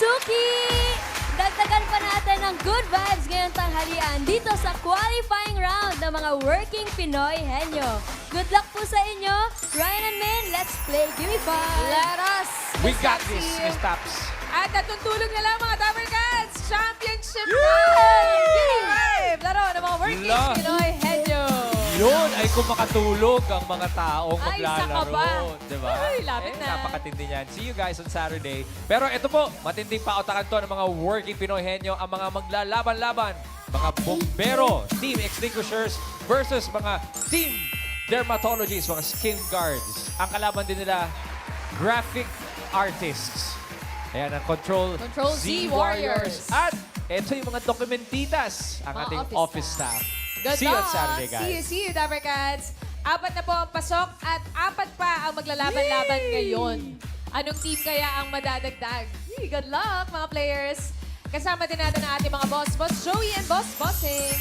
Suki! Dagdagan pa natin ng good vibes ngayong tanghalian dito sa qualifying round ng mga working Pinoy henyo. Good luck po sa inyo. Ryan and Min, let's play Gimme Five. Let us! We Miss got Tapsi. this, Miss Taps. At natutulog na lang mga Dapper Cats! Championship Live! Laro ng mga working La. Pinoy henyo. Yun ay kung makatulog ang mga taong Ay, isa ka maglalaro. ba? Diba? Ay, lapit na. Napakatindi niyan. See you guys on Saturday. Pero ito po, matinding pautakan to ng mga working Pinoy henyo, ang mga maglalaban-laban. Mga bombero, team extinguishers versus mga team dermatologists, mga skin guards. Ang kalaban din nila, graphic artists. Ayan, ang Control Z Warriors. At ito yung mga dokumentitas, ang Mga ating office office staff. Good See you on luck. Saturday, guys. See you, Dapper Cats. 4 na po ang pasok at 4 pa ang maglalaban-laban ngayon. Anong team kaya ang madadagdag? Good luck, mga players. Kasama din natin ang ating mga boss, Boss Joey and Boss Bossing.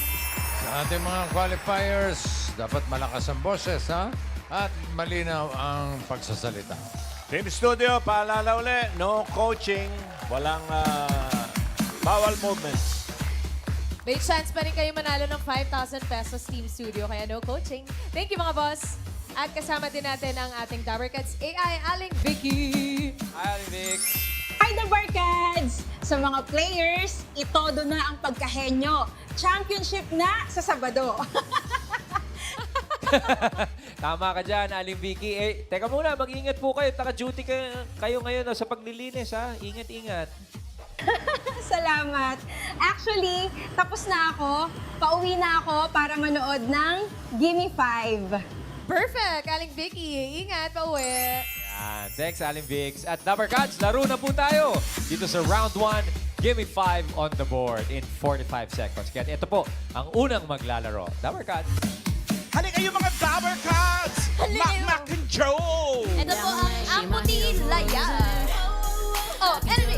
Sa ating mga qualifiers, dapat malakas ang boses, ha? At malinaw ang pagsasalita. Team Studio, paalala uli, no coaching, walang bawal movements. May chance pa rin kayo manalo ng 5,000 pesos Team Studio, kaya no coaching. Thank you, mga boss. At kasama din natin ang ating Dapper Cats AI, Aling Vicky. Hi, Vic. Hi, the Barkads! Sa mga players, itodo na ang pagkahenyo. Championship na sa Sabado. Tama ka dyan, Aling Vicky. Eh, teka muna, mag-ingat po kayo. Taka-duty kayo ngayon sa paglilinis, ha? Ingat-ingat. Salamat. Actually, tapos na ako. Pauwi na ako para manood ng Gimme 5. Perfect, Aling Vicky. Ingat, pauwi. Yan. Thanks, Aling Vics. At Dapper Cats, laro na po tayo dito sa round 1. Give me 5 on the board in 45 seconds. Kaya ito po ang unang maglalaro. Dapper Cats. Halika kayo mga Dabber Cats! Mac and Joe! Ito po ang Puti Layan. Oh, enemy!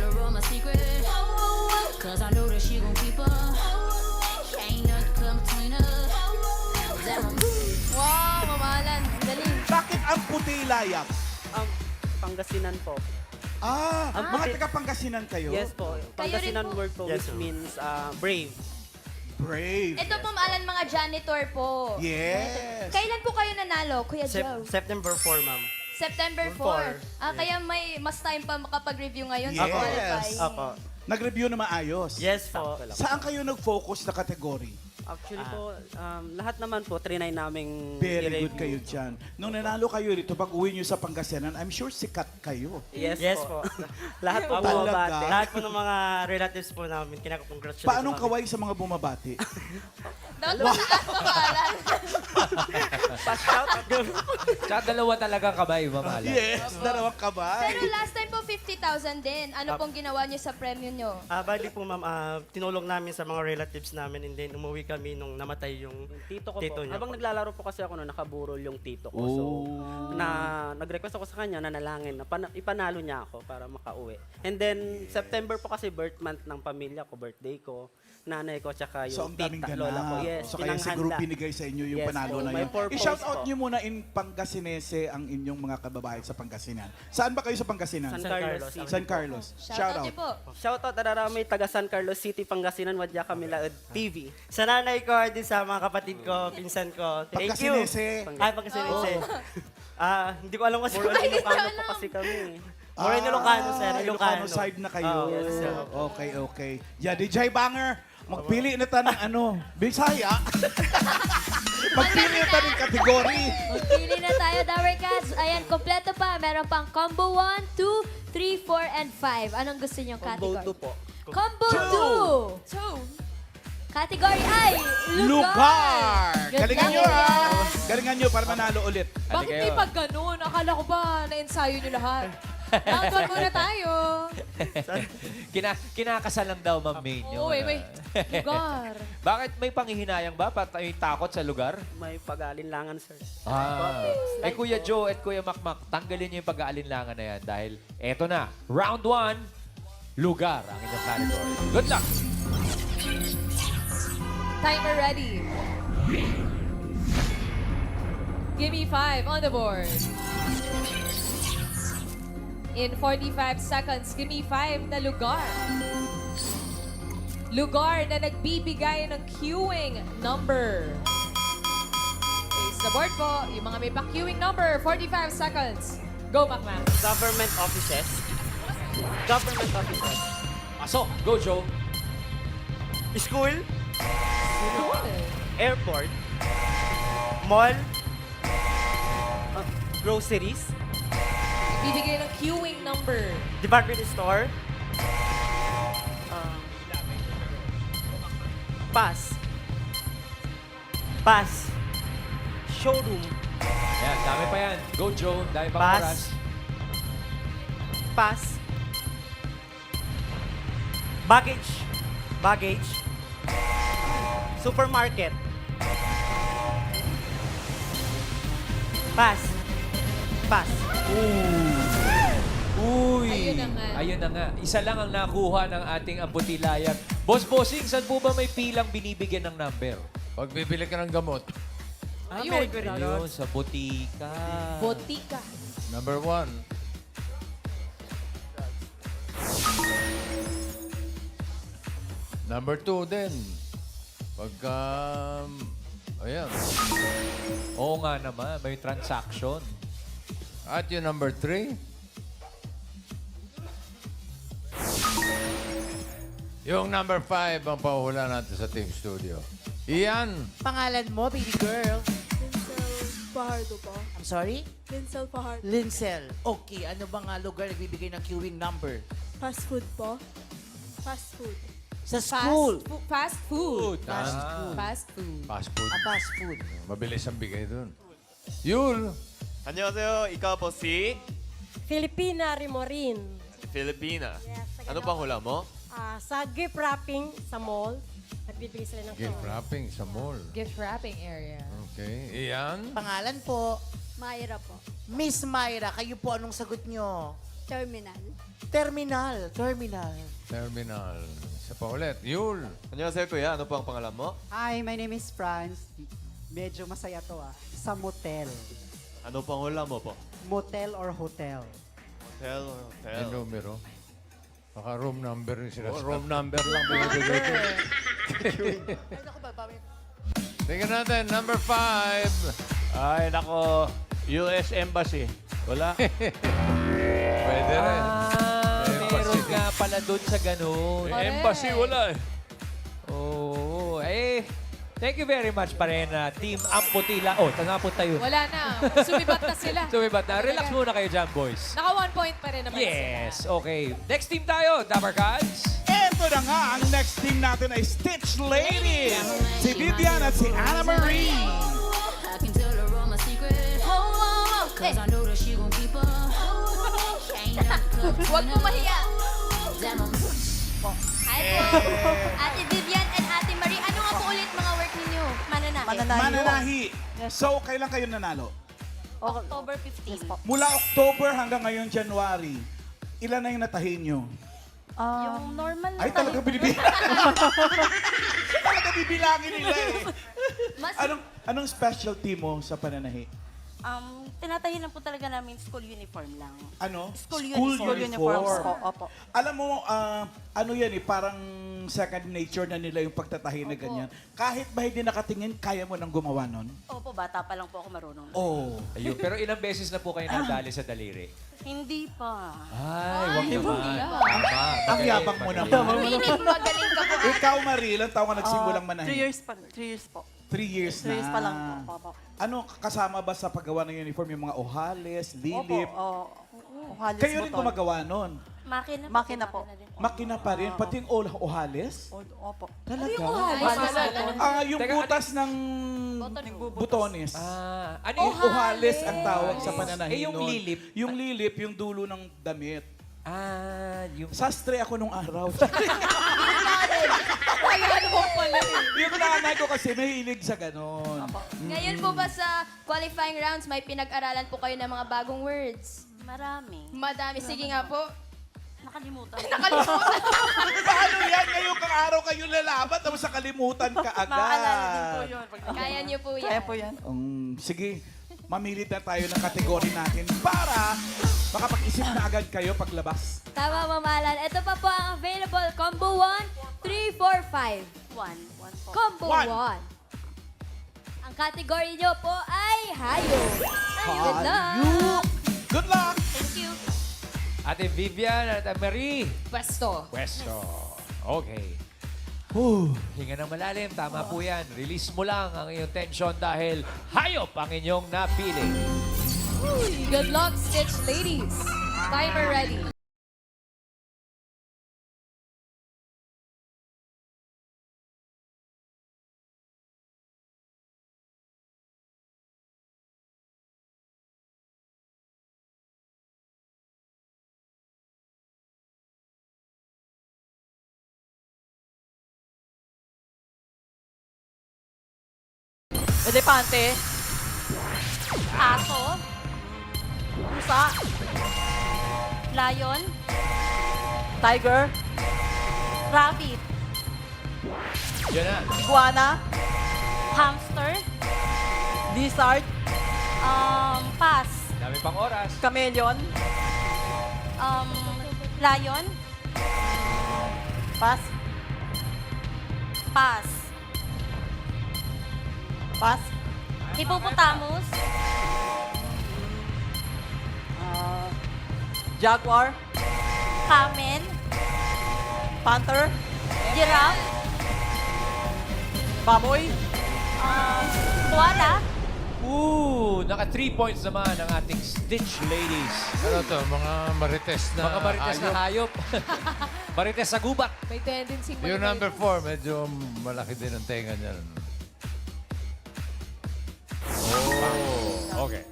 Cause I know that she gon' keep up. Ain't nothing come between us. Wow, mamahalan. Galing. Bakit ang puti layak? Pangasinan po. Mga taga-Pangasinan kayo? Yes po. Pangasinan rin po? word po Yes, which ma'am. means brave. Brave. Ito po maalan mga janitor po. Yes. Kailan po kayo nanalo, Kuya Joe? September 4, ma'am. September 4. Four. Kaya may mas time pa makapag-review ngayon Yes. sa qualify. Apo. Nag-review na maayos? Yes po. Saan kayo nag-focus na kategory? Actually po, lahat naman po, trinay naming Very i-review. good kayo dyan. Nung nanalo kayo rito, pag uwi nyo sa Pangasinan, I'm sure sikat kayo. Yes, po. Lahat po Talaga? bumabati. Lahat po ng mga relatives po namin, kinaka-congratulate. Paanong kaway sa mga bumabati? Dapat mataas mamahalan. Tsaka dalawa talagang kamay, mamahala. Yes, dalawang kabay. Pero last time po 50,000 din. Ano pong ginawa niyo sa premyo niyo? Bali po ma'am, tinulong namin sa mga relatives namin and then umuwi kami nung namatay yung Tito ko tito po. niya. Habang naglalaro po kasi ako noon, nakaburol yung tito ko. So, nag-request ako sa kanya na nanalangin na ipanalo niya ako para makauwi. And then, September po kasi birth month ng pamilya ko, birthday ko, nanay ko, tsaka yung So, ang daming tita, lola ko. ganap. Yes, So, kaya siguro pinanghanda. binigay sa inyo yung Yes, panalo po. na May yun. purpose I-shout out po. nyo muna in Pangasinense ang inyong mga kababayan sa Pangasinan. Saan ba kayo sa Pangasinan? San Carlos City. San Carlos. Shout out niyo po. Shoutout na naramay taga San Carlos City, Pangasinan, Wadya Kamilaod TV. Sa nanay ko, din sa mga kapatid ko, pinsan ko. Thank you. Pangkasinense. Ay, Pangkasinense. Hindi ko alam kasi More on Ay, hindi ko Ilocano po alam. kasi kami. More in Ilocano, sir. Ilocano side na kayo. Oh, yes, sir. Okay, okay. Yeah, DJ Banger, magpili na tayo ng ano, Bisaya. Magpili na tayo ng kategory. Magpili na tayo, Dapper Cats. Ayan, kompleto pa. Meron pang combo 1, 2, 3, 4, and 5. Anong gusto niyong Combo category? 2 po. Combo 2. So, Category ay Lugar! Good Galingan luck, nyo ha! guys. Galingan nyo para manalo ulit. bakit may pag ganun? Akala ko ba na-ensayo niyo lahat? Round 1 muna tayo. Kinakasal lang daw, Ma'am Main. Oo, may lugar. Bakit may panghihinayang ba? May takot sa lugar? May pag-aalinlangan, sir. Eh, Kuya Joe at Kuya Makmak, tanggalin niyo yung pag-aalinlangan na yan dahil eto na, round 1, lugar ang inyong category. Good luck! Timer ready. Give me 5 on the board. In 45 seconds, give me 5 na lugar. Lugar na nagbibigay ng queuing number. Okay, sa board po, yung mga may pa-queuing number, 45 seconds. Go, Macmac. Government offices. Government offices. Pasok. Go, Joe. School. Airport. Mall. Groceries. Bibigay ng queuing number. Department store. Pass. Pass. Showroom. Yan, dami pa yan. Go, Joe. Dami pang Pass. oras. Pass. Baggage. Baggage. Supermarket. Pass. Pass. Uy! Ayun na nga. Ayun na nga. Isa lang ang nakuha ng ating ambutilayan. Boss Bossing, saan po ba may pilang binibigyan ng number? Pag bibili ka ng gamot, Ayun. Ayun, sa butika. Botika. number 1. Number 2 din. Pagka... ayan. Oo nga naman, may transaction. At yung number 3. Yung number 5 ang pauhula natin sa Team Studio. Ian, Pangalan mo, baby girl? Linsel Fajardo po. I'm sorry? Linsel Fajardo. Linsel. Okay, ano bang lugar nagbibigay ng queuing number? Fast food po. Fast food. Sa school. Fast food. Fast food. Fast food. fast food. Fast food. Mabilis ang bigay dun. Yul, 안녕하세요. ikaw po si Filipina Rimorin. Filipina. Yes, Ano pang hula mo? sa gift wrapping sa mall, nagbibigay sila ng gift wrapping sa mall. Gift wrapping area. Okay. Ian, Pangalan po, Mayra po. Miss Myra. Kayo po, anong sagot nyo? Terminal. Terminal. Terminal. terminal. Isa pa ulit. Yul, 안녕하세요, kuya. Ano pang pangalan mo? Hi, my name is Franz. Medyo masaya to Sa motel. Ano pang hula mo po? Motel or hotel? Hotel or may hotel? numero. Baka room number rin sila. Room number lang binibigay ko. Tingnan natin, number 5. Ay, nako. US Embassy. Wala. Pwede rin. Meron nga pala doon sa ganun. Correct. Embassy, wala eh. Oo. Thank you very much pa rin, Team Amputila. Oh, tangapunta yun. Wala na. Sumibat na sila. Sumibat na. Relax muna kayo dyan, boys. Naka 1 point pa rin naman Yes. sila. Okay. Next team tayo, Dapper Cats. Ito na nga, ang next team natin ay Stitch Ladies. Si Vivian at si Anna Marie. I can tell her all my secrets. Cause I know that she gon' keep up. Ain't no cup Huwag mo mahiya. Damn, I'm Hi po. Ate Vivian and Ate Marie. Ano nga po ulit mga work ninyo? Mananahi. Mananahi. So, kailan kayo nanalo? October 15. Mula October hanggang ngayon, January. Ilan na yung natahin nyo? Yung normal na Ay, talaga binibilang. Talaga bibilangin nila eh. Mas, Anong specialty mo sa pananahi? Tinatahi lang po talaga namin school uniform lang. Ano? School uniforms po. Opo. Alam mo, ano yan eh, parang second nature na nila yung pagtatahi na ganyan. Kahit ba hindi nakatingin, kaya mo nang gumawa nun? Opo, bata pa lang po ako marunong. Oo. Ayun. Pero ilang beses na po kayo nadali sa daliri? Hindi pa. Ay, wag naman. Ang yabang mo naman. magaling ka po. Ikaw, Marie, ilang taon ka nagsimulang manahi? 3 years pa. 3 years po. 3 years na. 3 years pa lang po. Opo. Ano, kasama ba sa paggawa ng uniform yung mga ohales, lilip? Halos Kayo rin gumagawa nun? Makina po. Makina po. Makina pa rin, pati yung ohales? Opo. Talaga? Yung Teka, butas ng butones. Ano Yung yung... ohales ang tawag sa pananahin Eh, yung nun. lilip? Yung lilip, yung dulo ng damit. yung... Sastre ako nung araw. Kaya ano mo pala eh. yung nanay ko kasi mahilig sa ganon. Ngayon po ba sa qualifying rounds, may pinag-aralan po kayo ng mga bagong words? Marami. Madami. Sige nga po. Nakalimutan. Nakalimutan. Paano yan? Ngayong kang araw kayo lalaban, tapos sa kalimutan ka agad. Maalala din po yun. Kaya niyo po yan. Kaya po yan. Sige, mamilit na tayo ng kategory natin para makapag-isip na agad kayo paglabas. Tama, Ma'am Alan. Ito pa po ang available. Combo 1, 3, 4, 5. 1 po. Combo One. 1. Ang category nyo po ay hayop. Good luck! Good luck! Thank you. Ate Vivian at Marie. Pwesto. Pwesto. Okay. Hinga ng malalim. Tama po yan. Release mo lang ang iyong tension dahil hayop ang inyong napili. Good luck, Stitch ladies. Timer ready. Elepante. Aso. Pusa. Lion. Tiger. Rabbit. Yan na. Iguana. Hamster. Lizard. Pass. Dami pang oras. Chameleon. Lion. Pass. Pass. Pass. Hippopotamus. Jaguar. Camel. Panther. Giraffe. Baboy. Koala. Naka 3 points naman ang ating Stitch ladies. Ano to, mga marites na Mga marites na hayop. Marites sa gubat. May tendency Yung number 4, medyo malaki din ang tenga niyan. Okay.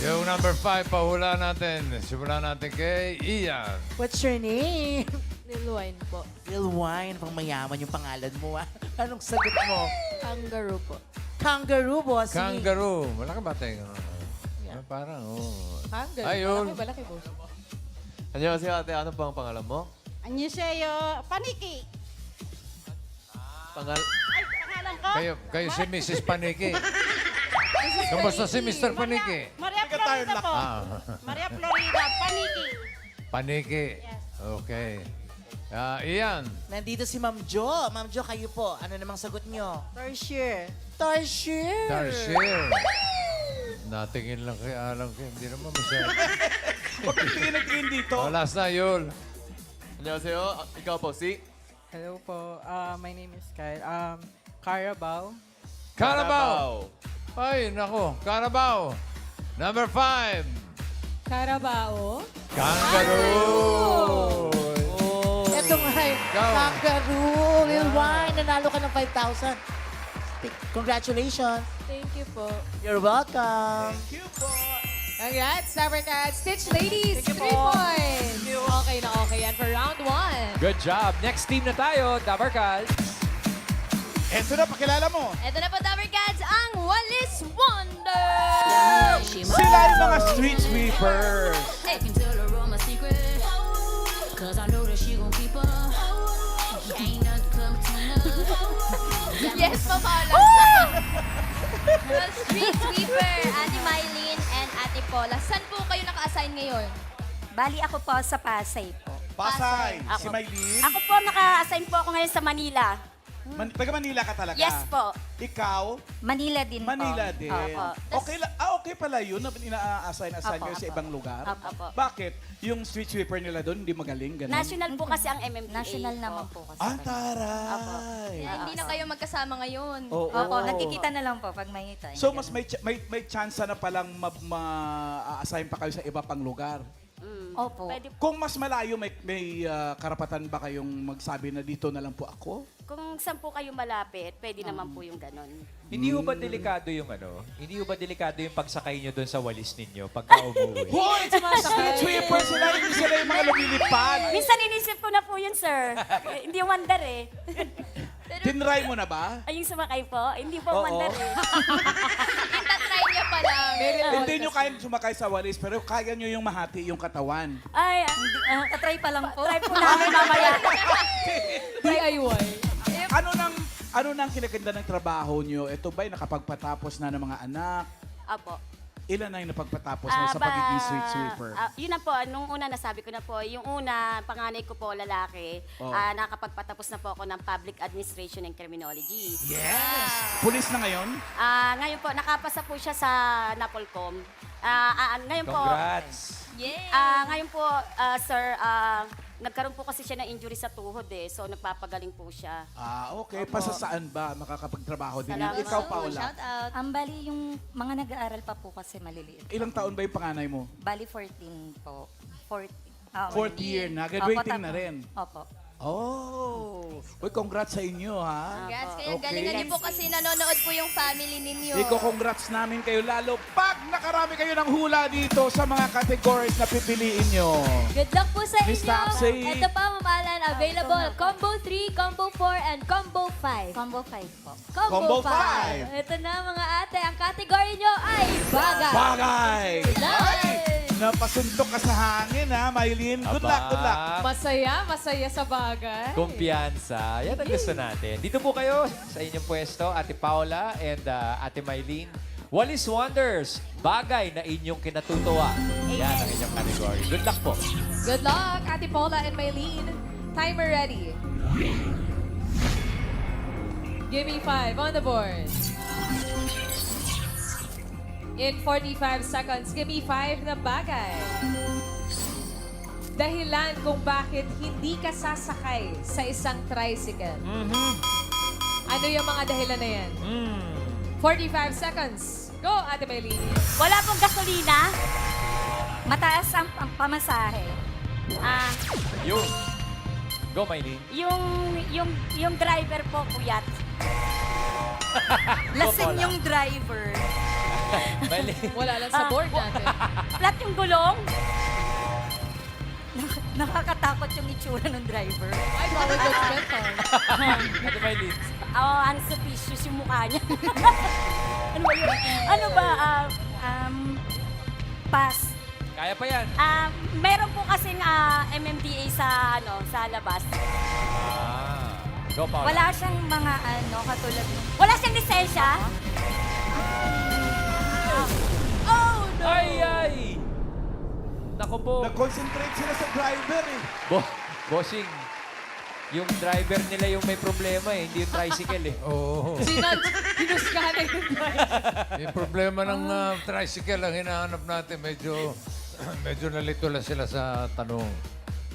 Yung number 5, pahula natin. Simulan natin kay Ian. What's your name? Lil Wine po. Lil Wine. Pang mayaman yung pangalan mo, ah. Anong sagot mo? Kangaroo po. Kangaroo, bossy. Kangaroo. Malaki ba tenga? Parang, Kangaroo. Ayun. Malaki, boss. Annyeonghaseyo, ate. Ano pang pangalan mo? Annyeonghaseyo. Paniki. Pangal... Pangalan ko? Kayo si Mrs. Paniki. Kamusta si Mr. Paniki? Maria Florida po. Maria Florida. Paniki. Paniki. Okay. Ian. Nandito si Ma'am Jo. Ma'am Jo, kayo po. Ano namang sagot nyo? Tarsier. Tarsier. Tarsier. Natingin lang kay Alang. Hindi naman masyado. Huwag kang tingin dito. Last na, Yul. Annyeonghaseyo, ikaw po si... Hello po. My name is Kyle. Carabao. Carabao. Ay, nako. Carabao. Number 5. Carabao. Kangaroo. Ito nga ay Go. Kangaroo. Lil Wine. Nanalo ka ng 5,000. Congratulations. Thank you po. You're welcome. Congrats, Sabercats. Stitch ladies, Thank you 3 po. points. Okay na okay yan for round 1. Good job. Next team na tayo, Dabarkals. Eto na, pakilala mo. Ito na po, Dabber Cats, ang Walis Wonder! Sila yung mga street sweepers. I can tell her all my secret. Cause I know that she gon' keep up. Ain't nothing come between us. Yes, Mamala. The street sweeper, Ate Mylene and Ate Paula. Saan po kayo naka-assign ngayon? Bali ako po sa Pasay po. Pasay. Ako. Si Maylene. Ako po naka-assign po ako ngayon sa Manila. Taga Manila ka talaga? Yes po. Ikaw? Manila din po. Manila din. Opo. Okay, okay pala yun na ina-assign Opo, kayo sa opo. ibang lugar? Opo. Bakit? Yung street sweeper nila doon, hindi magaling? Ganun? National po kasi ang MMDA. National naman po kasi. Taray! Hindi na kayo magkasama ngayon. Oo. Opo, nagkikita na lang po pag may time. So, mas may chance na palang ma-assign pa kayo sa iba pang lugar. Opo. Kung mas malayo, may karapatan ba kayong magsabi na dito na lang po ako? Kung saan po kayo malapit, pwede naman po yung ganon. Hindi ho ba delikado yung Hindi ho ba delikado yung pagsakay nyo doon sa walis ninyo pagka umuwi? Hoy! Street sweeper sila, hindi sila yung mga lumilipad. Minsan inisip ko na po yun, sir. Hindi wonder eh. Tinry mo na ba? Ay, yung sumakay po, hindi po Oo. wonder eh. Itatry niya pa lang. Hindi nyo kayang sumakay sa walis, pero kaya nyo yung mahati yung katawan. Ay, katry pa lang po. Try po namin mamaya. DIY. Ano nang kinaganda ng trabaho nyo? Ito ba'y nakapagpatapos na ng mga anak? Apo. Ilan na yung napagpatapos mo sa pagiging street sweeper? Yun na po, nung una nasabi ko na po, yung una, panganay ko po, lalaki, Oh. nakapagpatapos na po ako ng Public Administration and Criminology. Yes! Pulis na ngayon? Ngayon po, nakapasa po siya sa Napolcom. Ngayon po, Congrats! ngayon po, sir, nagkaroon po kasi siya ng injury sa tuhod So, nagpapagaling po siya. Okay. Pasa saan ba makakapagtrabaho din? Salamat. Ikaw, Paula. Shout out. Bali, yung mga nag-aaral pa po kasi maliliit. Ilang taon ba yung panganay mo? Bali, 14 po. 14. Fourth year na. Graduating na rin. Opo. Oh! Uy, congrats sa inyo, ha? Congrats kayo. Okay. Galingan niyo po kasi nanonood po yung family ninyo. Iko-congrats namin kayo lalo pag nakarami kayo ng hula dito sa mga categories na pipiliin nyo. Good luck po sa Miss inyo. Tapsy. Ito pa, Ma'am Alan, available. Combo 3, Combo 4, and Combo 5. Combo 5 po. Combo 5. Ito na, mga ate. Ang category nyo ay bagay. Bagay! Nice. Napasuntok ka sa hangin, ha, Maylin? Good luck, good luck. Masaya sa bagay. Kumpiyansa. Yan ang gusto natin. Dito po kayo sa inyong pwesto, Ate Paula and Ate Maylene. Wallis Wonders, bagay na inyong kinatutuwa. Yan ang inyong category. Good luck po. Good luck, Ate Paula and Maylene. Timer ready. Give me 5 on the board. In 45 seconds, give me 5 na bagay. Dahilan kung bakit hindi ka sasakay sa isang tricycle. Ano yung mga dahilan na yan? 45 seconds. Go, Ate Maylene. Wala pong gasolina. Mataas ang pamasahe. Yun. Go, Maylene. Yung driver po, puyat. Lasing yung driver. Maylene. Wala lang sa board natin. Flat yung gulong. Nakakatakot yung itsura ng driver. Ay, bawal judgmental. Ate Maylene. Ang suspicious yung mukha niya. Ano ba yun? Ano ba? Pass. Kaya pa yan. Meron po kasing MMDA sa labas. Go, Paula. Wala siyang mga katulad. Wala siyang lisensya. Oh, no. Ay! Naku po. Nag-concentrate sila sa driver, eh. Bossing, yung driver nila yung may problema hindi yung tricycle Oo. Hinusgahan na yung driver. Yung problema ng tricycle ang hinahanap natin, medyo nalito lang sila sa tanong.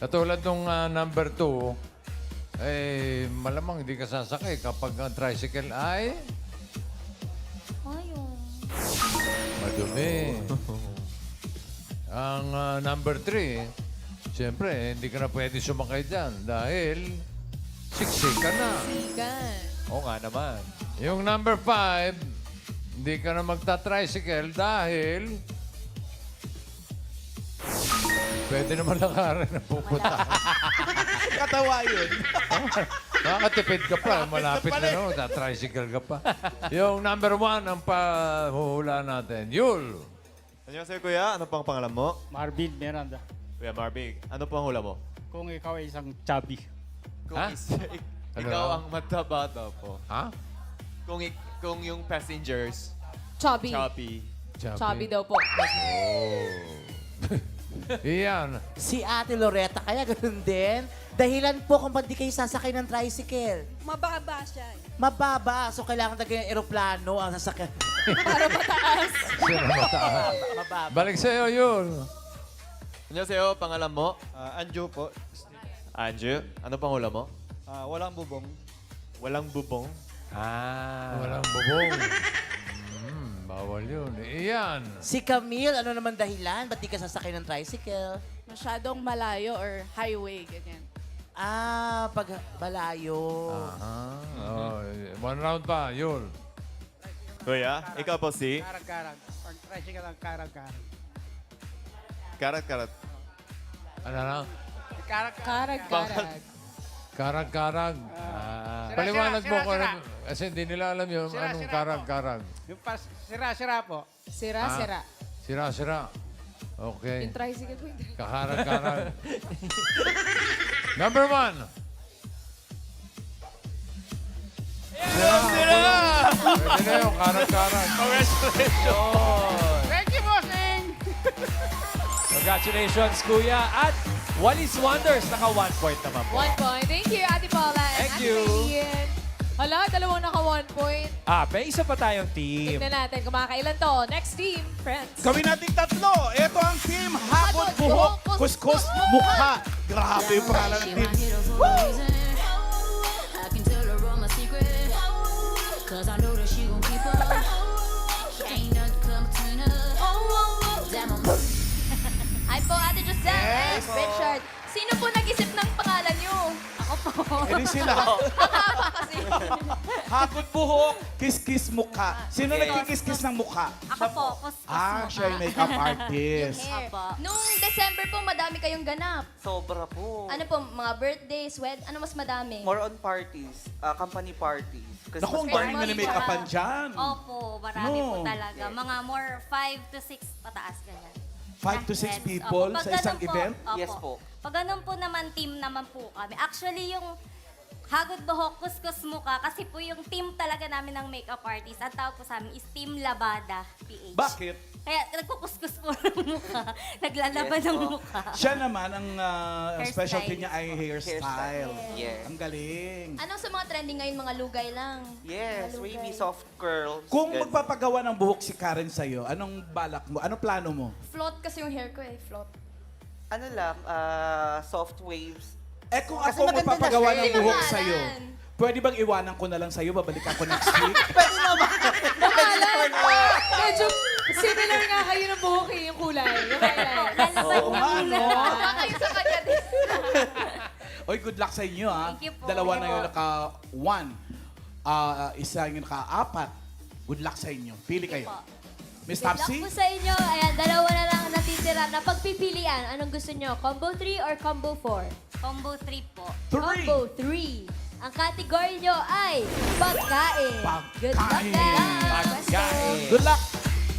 Katulad nung number 2, malamang hindi ka sasakay kapag ang tricycle ay madumi. Ang number 3, siyempre, hindi ka na pwede sumakay dyan dahil siksik ka na. Oo nga naman. Yung number 5, hindi ka na magta-tricycle dahil pwede naman lakaran na pupunta. Katawa yun. Makakatipid ka pa. Malapit na no, ta-tricycle ka pa. Yung number 1 ang pahuhula natin. Yul! Annyeonghaseyo, kuya. Ano pang pangalan mo? Marvin Miranda. Kuya Marvin. Ano pang hula mo? Kung ikaw ay isang chubby. Kung Ha? ikaw ang mataba daw po. Ha? Kung yung passengers, Chubby. choppy. Chubby daw po. Iyan. Si Ate Loretta, kaya ganun din. Dahilan po kung ba't di kayo sasakay ng tricycle. Mababa siya. Mababa, so kailangan talaga yung aeroplano ang sasakyan. Para mataas. Sino mataas? Mababa. Balik sa'yo, Yul. Annyeonghaseyo, pangalan mo? Anjo po. Anju. Ano pang hula mo? Walang bubong. Walang bubong. Walang bubong. Bawal yun. Iyan. Si Camille, ano naman dahilan? Ba't di ka sasakay ng tricycle? Masyadong malayo or highway, ganyan. Pag malayo. One round pa, Yul. Kuya, ikaw po si? Karag-karag. Pag tricycle ang karag-karag. Karat-karat. Ano na? Karag-karag. Karag-karag. Paliwanag mo ko kasi hindi nila alam yun. Anong karag-karag? Yung sira-sira po. Sira-sira. Sira-sira. Okay. Yung tricycle po. Kakarag-karag. Number 1. Sira! Pwede na yung karag-karag. Congratulations! Thank you po! Congratulations, Kuya. At Walis Wonders, naka 1 point naman po. 1 point. Thank you, Ate Paula. and Thank Ate you. Maylene. Hala, dalawang naka 1 point. May isa pa tayong team. Tignan natin kung makakailan to. Next team, friends. Gawin natin tatlo. Ito ang team Hakot, Buhok, Kuskus, Mukha. Grabe yung pangalan ng team. I can tell her all my secrets. Cause I know that she gon' keep up. Ain't nothing come between us. Damn, I'm Ay po, Ate Giselle Yes. and Richard. Sino po nag-isip ng pangalan nyo? Ako po. Hindi sila. Kasi. Hakot, Buhok, Kiss-Kiss, Mukha. Sino nagkikis-kiss ng mukha? Ako po, Siya yung makeup artist. Nung December po, madami kayong ganap. Sobra po. Ano po, mga birthdays, ano mas madami? More on parties, company parties. Naku, ang dami na ni make-upan dyan. Opo, marami No. po talaga. Mga more 5 to 6 pataas ganyan. 5 to 6 Yes. people Opo, pag sa isang ganun po, event? opo. Yes po. Pag ganun po naman, team naman po kami. Actually, yung Hagod Buhok, Kuskus Mukha, kasi po yung team talaga namin ng makeup artist. Ang tawag po sa amin is Team Labada PH. Bakit? Kaya nagkukuskus po ng mukha. Naglalaban Yes ng po. mukha. Siya naman, ang Hairstyle. specialty niya ay hairstyle. Yes. Ang galing. Ano sa mga trending ngayon, mga lugay lang? Yes, wavy soft curls. Kung Ganun. magpapagawa ng buhok si Karen sa'yo, anong balak mo? Anong plano mo? Float kasi yung hair ko eh, float. Ano lang, soft waves. Eh kung Kasi ako maganda na magpapagawa siya ng eh. buhok Pangalan. sa'yo, pwede bang iwanan ko na lang sa'yo, babalik ako next week? Medyo similar nga kayo ng buhok eh, yung kulay. Yung highlights. Oo nga, no? Baka kayo sa kanya din. Oy, good luck sa inyo, ha? Thank you po. Dalawa Thank na you yung po. naka-1. Isa yung naka-4. Good luck sa inyo. Pili kayo. Miss Good luck Topsy? po sa inyo. Ayan, dalawa na lang ang natitira na pagpipilian. Anong gusto nyo? Combo 3 or combo 4? Combo 3 po. 3. Combo 3. Ang category nyo ay pagkain. Good luck, Pagkain. guys. Pagkain. Good luck!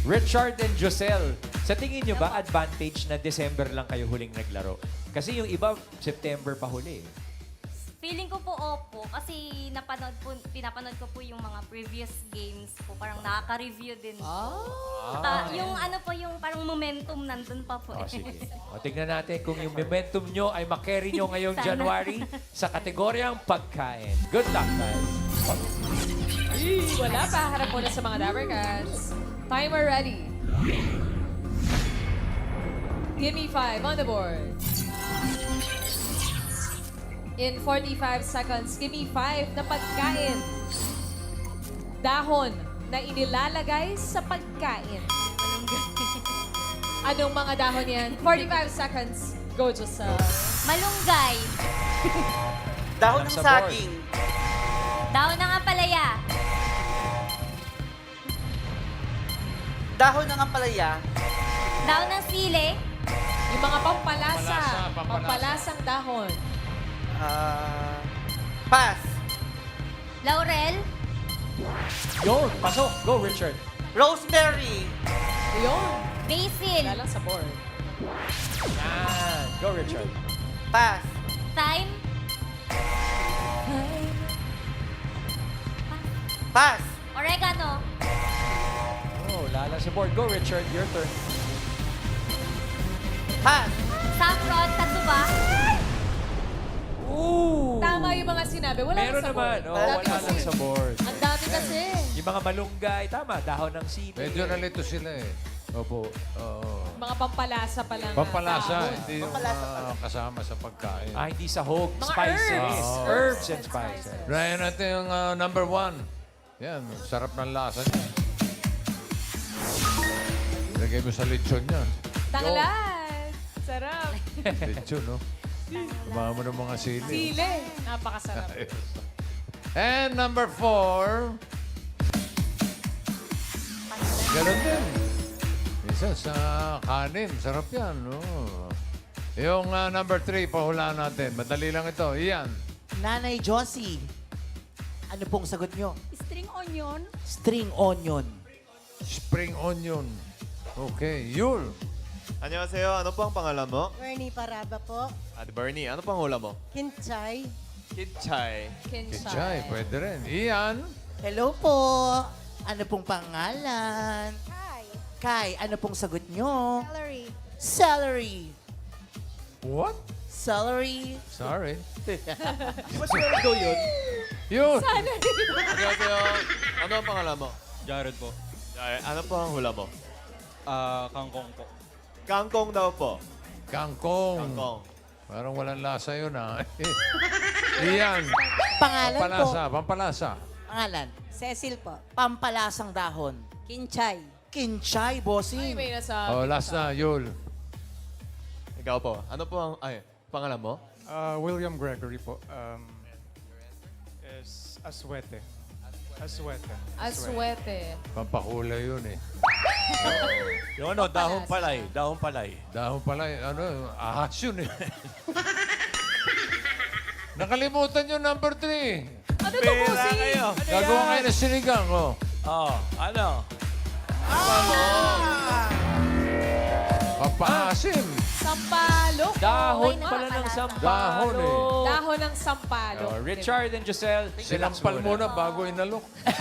Richard and Josel, sa tingin nyo ba advantage na December lang kayo huling naglaro? Kasi yung iba, September pa huli. Feeling ko po opo kasi pinapanood ko po yung mga previous games po. Parang nakaka-review din po. Yung ano po, yung parang momentum nandun pa po. O, sige. O, tignan natin kung yung momentum nyo ay makarry nyo ngayong January sa kategoryang pagkain. Good luck, guys. Wala pa. Harap muna sa mga Dabber Cats. Timer ready. Give me 5 on the board. In 45 seconds, give me 5 na pagkain. Dahon na inilalagay sa pagkain. Anong mga dahon yan? 45 seconds. Go, Josel. Malunggay. Dahon ng Sa saging. Daon ng ampalaya. Dahon ng ampalaya. Daon ng sili. Yung mga pampalasa. Pampalasa. Pampalasang dahon. Pass. Laurel. Yun, pasok. Go, Richard. Rosemary. Yun. Basil. Wala lang sa board. Yan. Go, Richard. Pass. Thyme. Pass. Oregano. Oh, lala sa board. Go, Richard. Your turn. Pass. Saffron. Tatsuba. Ooh! Tama yung mga sinabi. Wala Meron lang sa naman. board. Oh, Ang dami wala kasi. lang sa board. Ang dami kasi. Yung mga malunggay, tama, dahon ng sili. Medyo nalito sila eh. Opo. Oo. Mga pampalasa pa lang. Pampalasa, dahon. hindi yung kasama sa pagkain. Ah, hindi sahog. Mga Spices. herbs. Herbs and spices. Ryan natin yung number 1. Yan, sarap ng lasa niya. Ilagay mo sa lechon niya. Tanglad. Sarap. Lechon, no? Tumahan mo ng mga sili. Sili. Napakasarap. And number 4. Ganon din. Isa sa kanin. Sarap yan, no? Yung number 3, pahulaan natin. Madali lang ito. Iyan. Nanay Josie, ano pong sagot nyo? String onion. String onion. Spring onion. Okay. Yul. Annyeonghaseyo. Ano po ang pangalan mo? Bernie Paraba po. Ate Bernie, ano pang hula mo? Kinchay. Kitchay. Kichay. Pwede rin. Iyan. Hello po. Ano pong pangalan? Hi. Kai, ano pong sagot nyo? Celery. Celery. What? Celery. Sorry. Mas sweldo yun. Yun. 안녕하세요. Ano ang pangalan mo? Jared po. Ano po ang hula mo? Kangkong po. Kangkong daw po. Kangkong. Kangkong. Parang walang lasa yun, ha? Iyan. Pangalan po. Pampalasa, pampalasa. Pangalan. Cecil po. Pampalasang dahon. Kinchay. Kinchay, Ay, bossing. may nasabi. Oh, last na, Yul. Ikaw po. Ano po ang pangalan mo? William Gregory po. Is Aswete. Aswete. Aswete. Pampahula yun, eh. Yung ano, dahon palay. Dahon palay. Dahon pala, ahas yun, eh. Nakalimutan yung number 3. Ano to, bossing? Gagawa kayo ng sinigang, oh. Oh, ano? Papaasim. Sampalok. Dahon Oh, pala ng sampalo. Dahon, eh. Dahon ng sampalok. Oh, Richard and Giselle, Sinampal muna bago inalok. 2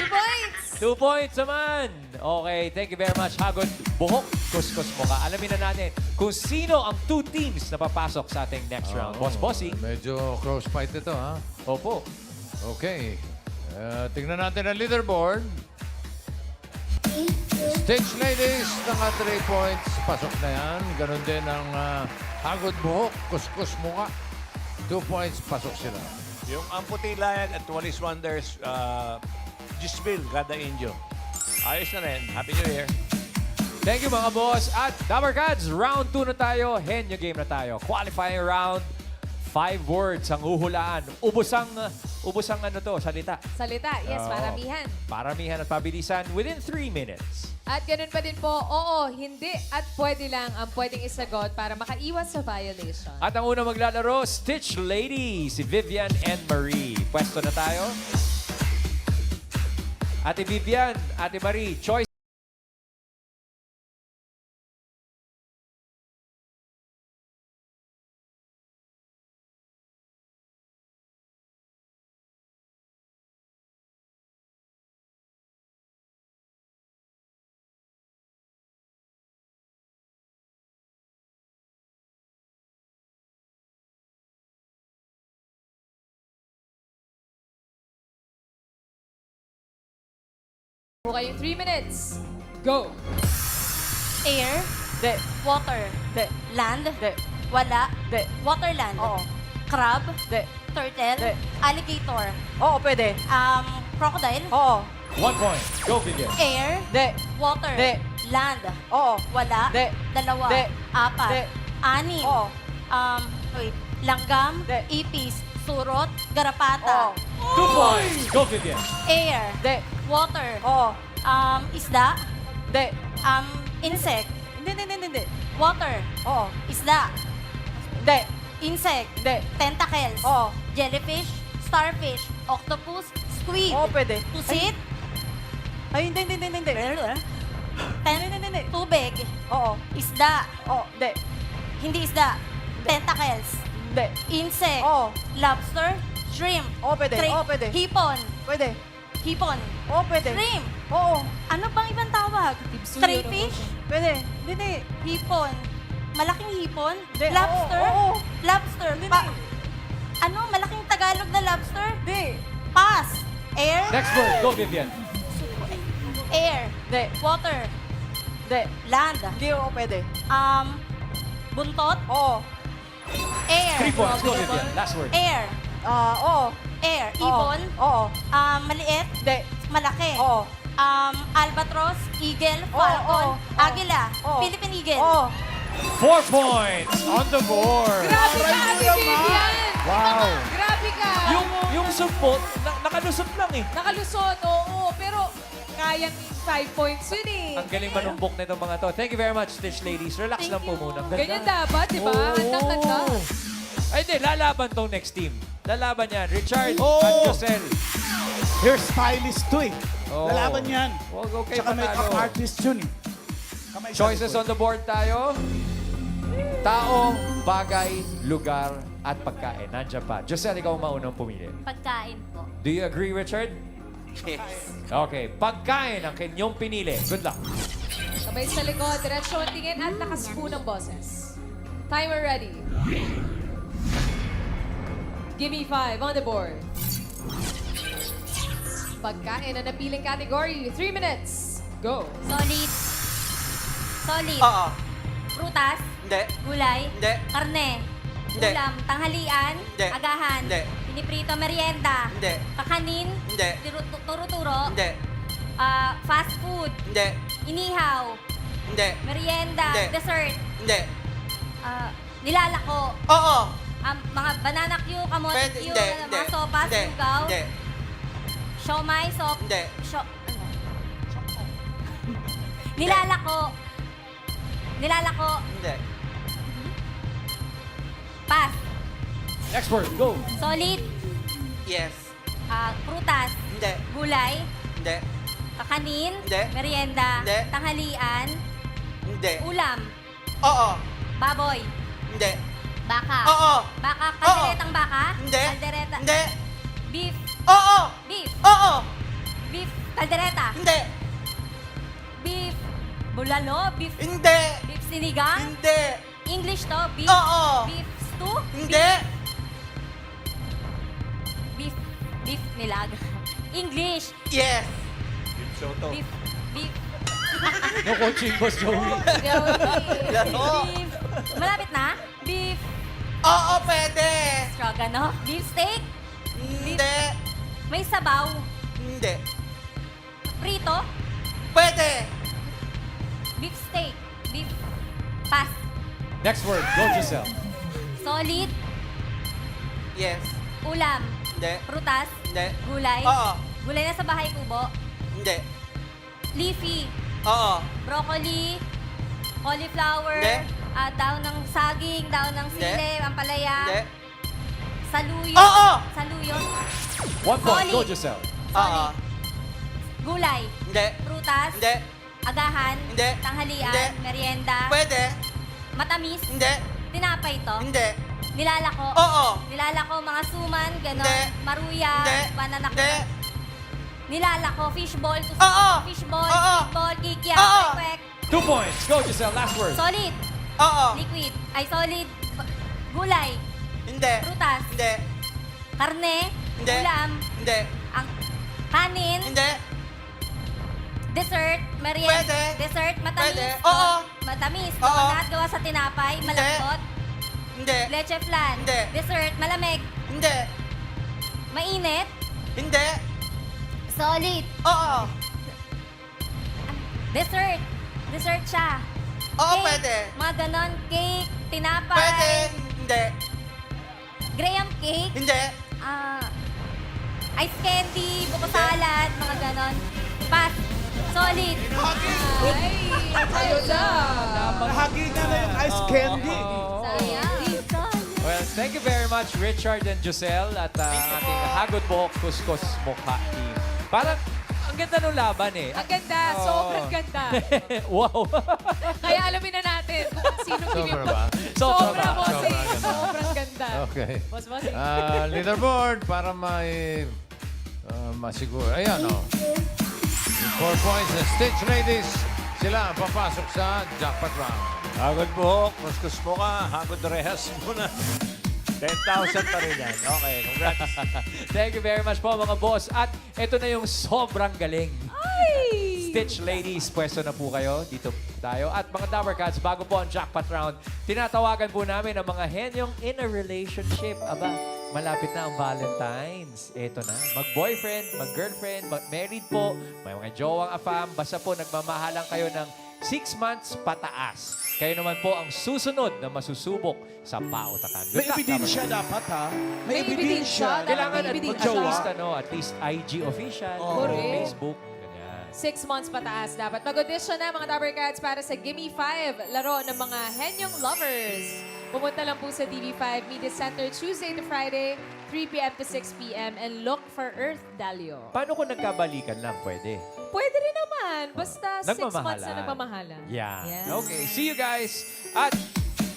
points. 2 points naman. Okay, thank you very much. Hagod, buhok, kuskus mo ka. Alamin na natin kung sino ang 2 teams na papasok sa ating next round. Boss Bossy. Medyo close fight ito, ha? Opo. Okay. Tingnan natin ang leaderboard. Stage ladies, naka 3 points. Pasok na yan. Ganon din ang hagod buhok, kuskus mukha. 2 points, pasok sila. Yung Amputi Lion at Wallis Wonders, Gisville, Gada Indio. Ayos na rin. Happy New Year. Thank you mga boss. At Dabber Cats, round 2 na tayo. Henyo game na tayo. Qualifying round. 5 words ang uhulaan. Ubusang ano to, salita. Salita, yes, Oo. paramihan. Paramihan at pabilisan within 3 minutes. At ganun pa din po, oo, hindi at pwede lang ang pwedeng isagot para makaiwas sa violation. At ang unang maglalaro, Stitch Lady, si Vivian and Marie. Pwesto na tayo. Ate Vivian, Ate Marie, choice. Po kayong 3 minutes. Go! Air. Water. Land. Wala. Waterland. Crab. Turtle. Alligator. Oo, pwede. Crocodile. Oo. 1 point. Go, Vivian. Air. Water. Land. Oo. Wala. Dalawa. Apat. Anim. Oo. Wait. Langgam. Ipis. Surot. Garapata. 2 points. Go, Vivian. Air. Water. Oo. Isda. De. Insect. Hindi. Water. Oo. Isda. De. Insect. De. Tentacles. Oo. Jellyfish. Starfish. Octopus. Squid. Oo, pwede. Pusit. Ay, hindi. Hindi. Tubig. Oo. Isda. Oo. De. Hindi isda. Tentacles. De. Insect. Oo. Lobster. Shrimp. Oo, pwede. Oo, pwede. Hipon. Pwede. Hipon. Oo, pwede. Shrimp. Oo. Ano bang ibang tawag? Crayfish. Pwede. Hindi. Hipon. Malaking hipon. De. Lobster. Oo. Lobster. Hindi. Ano? Malaking Tagalog na lobster? De. Pass. Air. Next word. Go, Vivian. Air. De. Water. De. Land. Hindi, oo, pwede. Buntot. Oo. Air. 3 points. Go, Vivian. Last word. Air. Oo. Air. Ibon. Oo. Maliit. De. Malaki. Oo. Albatros. Eagle. Falcon. oo. Agila. Oo. Philippine Eagle. Oo. 4 points on the board. Grabe ka, Ate Vivian! Wow. Grabe ka! Yung support, nakalusot lang eh. Nakalusot, oo. Pero kayang 5 points yun eh. Ang galing manumbok na itong mga to. Thank you very much, Stitch Ladies. Relax lang po muna. Ang ganda. Ganyan dapat, di ba? Handang-handa. Ay, hindi. Lalaban tong next team. Lalaban yan. Richard Oh! at Josel. Hairstylist to eh. Oh. Lalaban yan. Huwag kayo Tsaka makeup panalo. artist yun eh. Kamay Choices sa on the board tayo. Tao, bagay, lugar, at pagkain. Nandiyan pa. Josel, ikaw ang maunang pumili. Pagkain po. Do you agree, Richard? Yes. Okay. Pagkain ang kanyang pinili. Good luck. Kamay sa likod, diretso ang tingin at nakaspo ng boses. Timer ready. Give me 5 on the board. Pagkain na napiling category, 3 minutes. Go. Solid. Solid. Oo. Prutas. Hindi. Gulay. Hindi. Karne. Hindi. Ulam. Tanghalian. Hindi. Agahan. Hindi. Piniprito merienda. Hindi. Kakanin. Hindi. Turo-turo. Hindi. Fast food. Hindi. Inihaw. Hindi. Merienda. Hindi. Dessert. Hindi. Nilalako. Oo. Mga banana cue, kamote Pwede. cue, Hindi. mga sopas, Hindi. lugaw. Hindi. Siomay, Hindi. Nilalako. Nilalako. Hindi. Pass. Next word, go. Solid. Yes. Prutas. Hindi. Gulay. Hindi. Kakanin. Hindi. Merienda. Hindi. Tanghalian. Hindi. Ulam. Oo. Baboy. Hindi. Baka. Oo. Baka. Kalderetang baka. Hindi. Kaldereta. Hindi. Beef. Oo. Beef. Oo. Beef. Kaldereta. Hindi. Beef. Bulalo. Beef. Hindi. Beef sinigang. Hindi. English to. Beef. Oo. Beef stew. Hindi. Beef. Beef nilag. English. Yes. Beef. Beef. No coaching, Boss Joey. Laro. Beef. Malapit na? Beef. Oo, pwede. Stroganoff. Beef steak. Hindi. May sabaw. Hindi. Prito. Pwede. Beef steak. Beef. Pass. Next word, go, Giselle. Solid. Yes. Ulam. Hindi. Prutas. Hindi. Gulay. Oo. Gulay na sa bahay kubo. Hindi. Leafy. Oo. Broccoli. Cauliflower. Hindi. Daon ng saging. Daon ng Hindi. sili. Ampalaya. Hindi. Saluyot. Oo. Saluyot. 1 point, go, Solid. Giselle. Oo. Gulay. Hindi. Prutas. Hindi. Agahan. Hindi. Tanghalian. Hindi. Merienda. Pwede. Matamis. Hindi. Tinapay to. Hindi. Nilalako. Oo. Nilalako mga suman, ganon. Hindi. Maruya. Hindi. Banana Hindi. Nilalako. Fishball. Oo. Fishball. Oo. Fishball. Kikya. Oo. Kwek. 2 points, go, Giselle. Last word. Solid. Oo. Liquid. Ay, solid. Gulay. Hindi. Prutas. Hindi. Karne. Hindi. Ulam. Hindi. Ang kanin. Hindi. Dessert. Merienda. Pwede. Dessert. Matamis. Pwede. Oo. Matamis. Oo. Lahat gawa sa tinapay. Hindi. Malambot. Hindi. Leche flan. Hindi. Dessert. Malamig. Hindi. Mainit. Hindi. Solid. Oo. Dessert. Dessert siya. Oo, Cake. pwede. Mga ganon. Cake. Tinapay. Pwede. Hindi. Graham cake. Hindi. Ice candy. Buko salad. Mga ganon. Pass. Solid. Ay, tayo na. Bahagi niya na yung ice candy. Sayang. Well, thank you very much, Richard and Giselle, at ang ating Hagod Buhok Kuskus Mukha team. Parang, ang ganda ng laban eh. Ang ganda. Oo. Sobrang ganda. Wow. Kaya alamin na natin kung sino Sobra ba? Sobra, ba? bossing. Sobra ganda. Sobrang ganda. Okay. Boss, bossing. Leaderboard para may masiguro. Ayan, oh. Yung 4 points na Stitch Ladies. Sila ang papasok sa jackpot round. Hagod buhok, kuskus mo ka, hagod rehas mo na. 10,000 pa rin yan. Okay, congrats. Thank you very much po mga boss. At ito na yung sobrang galing. Stitch Ladies, pwesto na po kayo. Dito tayo. At mga Dapper Cats, bago po ang jackpot round, tinatawagan po namin ang mga henyong in a relationship. Aba, malapit na ang Valentine's. Ito na. Mag-boyfriend, mag-girlfriend, mag-married po, may mga jowang afam. Basta po nagmamahalan kayo ng 6 months pataas. Kayo naman po ang susunod na masusubok sa pautakan. Good May luck, ebidensya Dapper Cats. dapat, ha? May ebidensya. Kailangan May at least IG official, Correct. Facebook, ganyan. 6 months pataas dapat. Mag-audition na mga Dapper Cats para sa Gimme 5, laro ng mga henyong lovers. Pumunta lang po sa DB5 Media Center Tuesday to Friday, 3 p.m. to 6 p.m. and look for Earth Dalio. Paano kung nagkabalikan lang? Pwede. Pwede rin naman. Basta 6 months Nagmamahalan. na nagmamahalan. Yeah. Yes. Okay. See you guys. At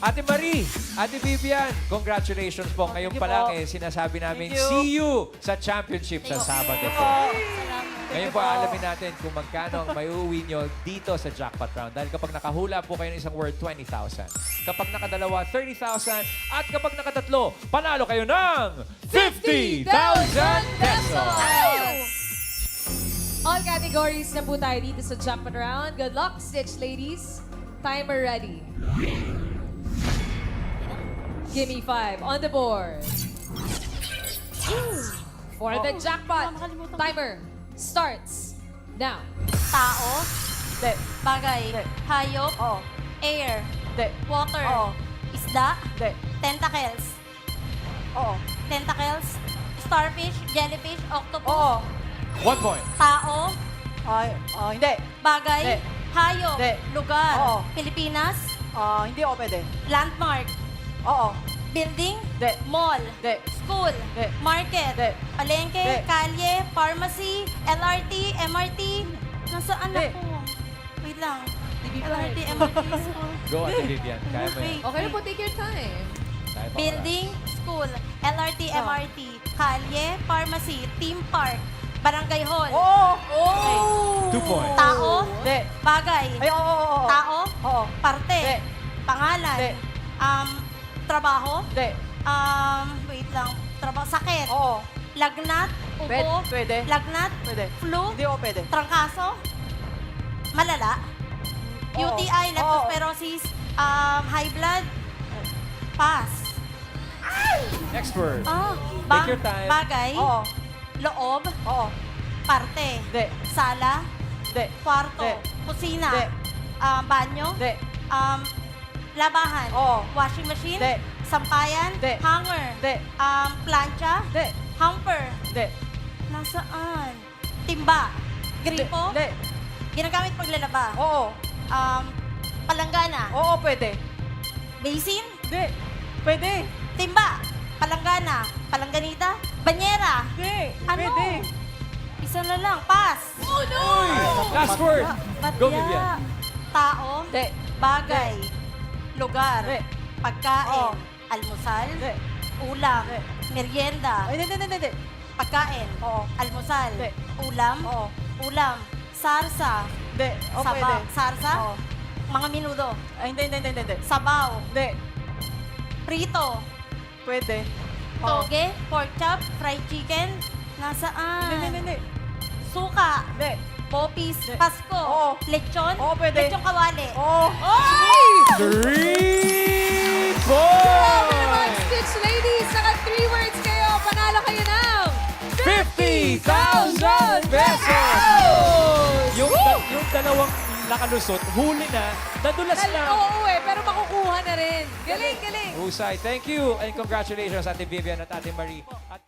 Ate Marie, Ate Vivian, congratulations po. Ngayon pa lang sinasabi namin, see you sa championship sa Sabado po. Salamat. Ngayon po, alamin natin kung magkano ang maiuwi nyo dito sa jackpot round. Dahil kapag nakahula po kayo ng isang word, 20,000. Kapag nakadalawa, 30,000. At kapag nakatatlo, panalo kayo ng 50,000 pesos! All categories na po tayo dito sa Jackpot Round. Good luck, Stitch ladies. Timer ready. Gimme 5 on the board. For the jackpot, timer starts now. Tao. Bagay. Hayop. Air. Water. Isda. Tentacles. Tentacles. Starfish. Jellyfish. Octopus. 1 point. Tao. Hindi. Bagay. Hayop. Hindi. Lugar. Oo. Pilipinas. Hindi ako pwede. Landmark. Oo. Building. Hindi. Mall. Hindi. School. Hindi. Market. Hindi. Palengke. Hindi. Kalye. Pharmacy. LRT. MRT. Nasaan Hindi. ako? Wait lang. LRT, MRT, school. Go, Ate Vivian. Kaya mo yan. Wait, Okay na po, take your time. Kaya pa Building, school, LRT, MRT, kalye, pharmacy, theme park, barangay hall. Okay. 2 points. Tao, Hindi. bagay. Ay, oo. Tao, Oo. parte, Hindi. pangalan, Hindi. trabaho, Hindi. wait lang, trabaho, sakit, Oo. lagnat, ubo, Pwede. lagnat, Pwede. flu, Hindi ako pwede. trangkaso, malala, Oo. UTI, Oo. leptospirosis, high blood, pass. Next word. Bang, Take your time. bagay, Oo. loob, Oo. parte, Hindi. sala, Hindi. kwarto, Hindi. kusina, Hindi. banyo, Hindi. labahan, Oo. washing machine, Hindi. sampayan, Hindi. hanger, Hindi. plancha, Hindi. hamper, Hindi. nasaan? Timba, gripo, Hindi. ginagamit paglalaba, Oo. palanggana, Oo, pwede. basin, Hindi. Pwede. timba, palanggana, palangganita, banyera, Hindi. ano? Pwede. Isa na lang, pass. Oh no! Last word. Go, Batya. Vivian. Tao, Hindi. bagay, lugar, Hindi. pagkain, Oo. almusal, Hindi. ulam, Hindi. merienda, Ay, hindi. pagkain, Oo. almusal, Hindi. ulam, Oo. ulam, sarsa, Hindi. O, sabaw, pwede. sarsa, Oo. mga minudo, Ay, hindi. sabaw, Hindi. prito, Pwede. toge, pork chop, fried chicken, nasaan? Hindi. Suka, Hindi. popis, Hindi. Pasko, Oo. lechon, Oo, pwede. lechon kawali. Oo. 3 Grabe naman, points! Stitch ladies. Saka 3 words kayo. Panalo kayo ng 50,000 pesos! Yung dalawang nakalusot, huli na, nadulas na. Oo pero makukuha na rin. Galing. Husay. Thank you and congratulations Ate Vivian at Ate Marie. At